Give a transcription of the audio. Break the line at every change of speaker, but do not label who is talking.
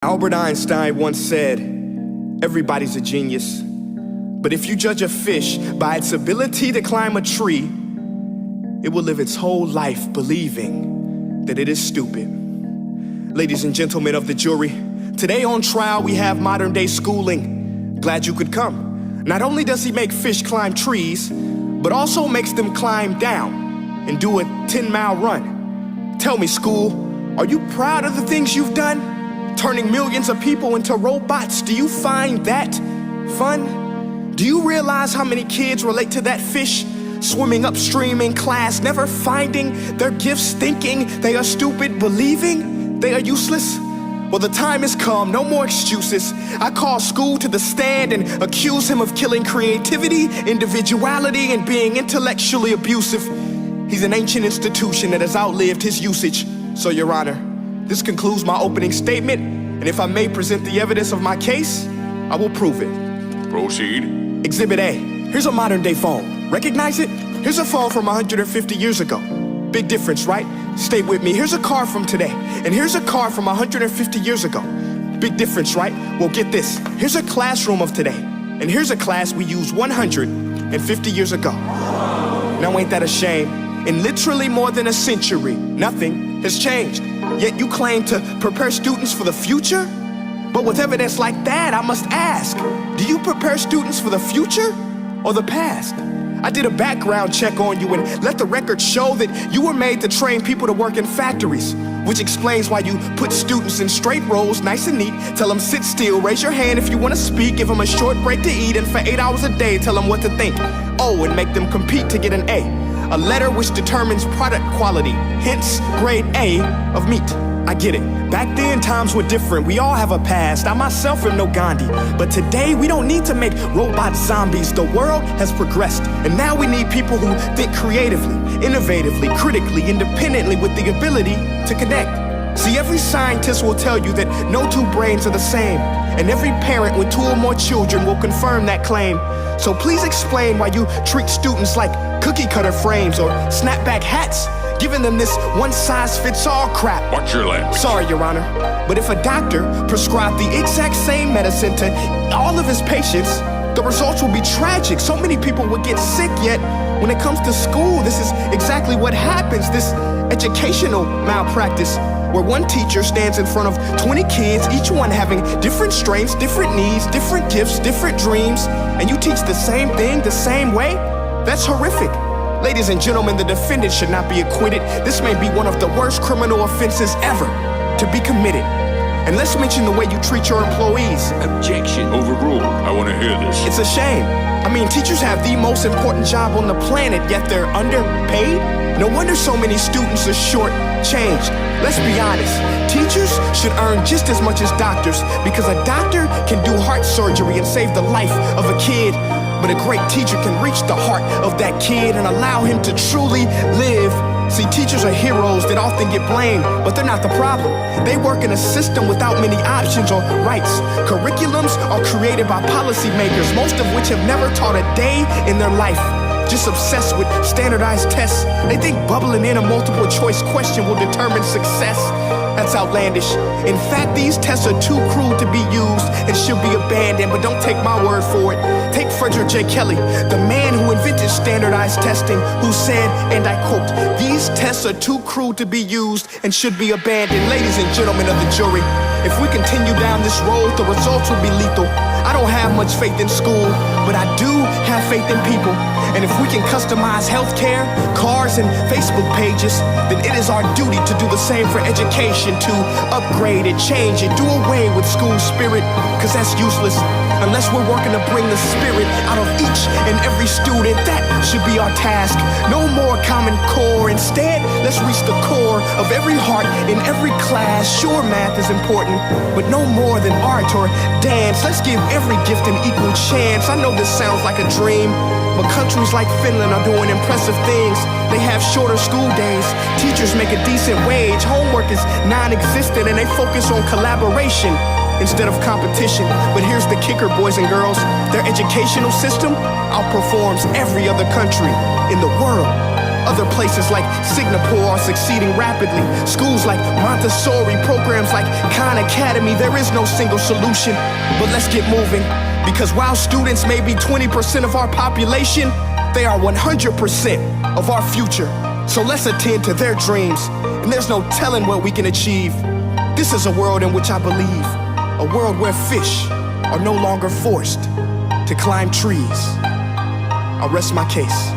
Albert Einstein once said, everybody's a genius, but if you judge a fish by its ability to climb a tree, it will live its whole life believing that it is stupid. Ladies and gentlemen of the jury, today on trial we have modern day schooling. Glad you could come. Not only does he make fish climb trees, but also makes them climb down and do a 10-mile run. Tell me, school, are you proud of the things you've done? Turning millions of people into robots, do you find that fun? Do you realize how many kids relate to that fish swimming upstream in class, never finding their gifts, thinking they are stupid, believing they are useless? Well, the time has come, no more excuses. I call school to the stand and accuse him of killing creativity, individuality, and being intellectually abusive. He's an ancient institution that has outlived his usage. So, Your Honor, this concludes my opening statement, and if I may present the evidence of my case, I will prove it.
Proceed.
Exhibit A. Here's a modern day phone. Recognize it? Here's a phone from 150 years ago. Big difference, right? Stay with me. Here's a car from today, and here's a car from 150 years ago. Big difference, right? Well, get this. Here's a classroom of today, and here's a class we used 150 years ago. Now, ain't that a shame? In literally more than a century, nothing has changed. Yet you claim to prepare students for the future? But with evidence like that, I must ask, do you prepare students for the future or the past? I did a background check on you and let the record show that you were made to train people to work in factories, which explains why you put students in straight rows, nice and neat, tell them sit still, raise your hand if you want to speak, give them a short break to eat, and for 8 hours a day, tell them what to think. Oh, and make them compete to get an A letter which determines product quality, hence grade A of meat. I get it. Back then, times were different. We all have a past. I myself am no Gandhi. But today, we don't need to make robot zombies. The world has progressed. And now we need people who think creatively, innovatively, critically, independently, with the ability to connect. See, every scientist will tell you that no two brains are the same. And every parent with 2 or more children will confirm that claim. So please explain why you treat students like cookie cutter frames or snapback hats, giving them this one-size-fits-all crap.
Watch your language.
Sorry, Your Honor, but if a doctor prescribed the exact same medicine to all of his patients, the results will be tragic. So many people would get sick, yet when it comes to school, this is exactly what happens, this educational malpractice, where one teacher stands in front of 20 kids, each one having different strengths, different needs, different gifts, different dreams, and you teach the same thing the same way? That's horrific. Ladies and gentlemen, the defendant should not be acquitted. This may be one of the worst criminal offenses ever to be committed. And let's mention the way you treat your employees.
Objection. Overruled. I want to hear this.
It's a shame. I mean, teachers have the most important job on the planet, yet they're underpaid? No wonder so many students are short-changed. Let's be honest. Teachers should earn just as much as doctors, because a doctor can do heart surgery and save the life of a kid, but a great teacher can reach the heart of that kid and allow him to truly live. See, teachers are heroes that often get blamed, but they're not the problem. They work in a system without many options or rights. Curriculums are created by policymakers, most of which have never taught a day in their life. Just obsessed with standardized tests. They think bubbling in a multiple choice question will determine success. That's outlandish. In fact, these tests are too cruel to be used and should be abandoned, but don't take my word for it. Take Frederick J. Kelly, the man who invented standardized testing, who said, and I quote, "These tests are too cruel to be used and should be abandoned." Ladies and gentlemen of the jury, if we continue down this road, the results will be lethal. I don't have much faith in school, but I do have faith in people. And if we can customize healthcare, cars, and Facebook pages, then it is our duty to do the same for education, to upgrade it, change it, do away with school spirit, because that's useless unless we're working to bring the spirit out of each and every student. That should be our task. No more Common Core. Instead, let's reach the core of every heart in every class. Sure, math is important, but no more than art or dance. Let's give every gift an equal chance. I know this sounds like a dream, but countries like Finland are doing impressive things. They have shorter school days, teachers make a decent wage, homework is non-existent, and they focus on collaboration instead of competition. But here's the kicker, boys and girls. Their educational system outperforms every other country in the world. Other places like Singapore are succeeding rapidly. Schools like Montessori, programs like Khan Academy. There is no single solution, but let's get moving. Because while students may be 20% of our population, they are 100% of our future. So let's attend to their dreams, and there's no telling what we can achieve. This is a world in which I believe, a world where fish are no longer forced to climb trees. I'll rest my case.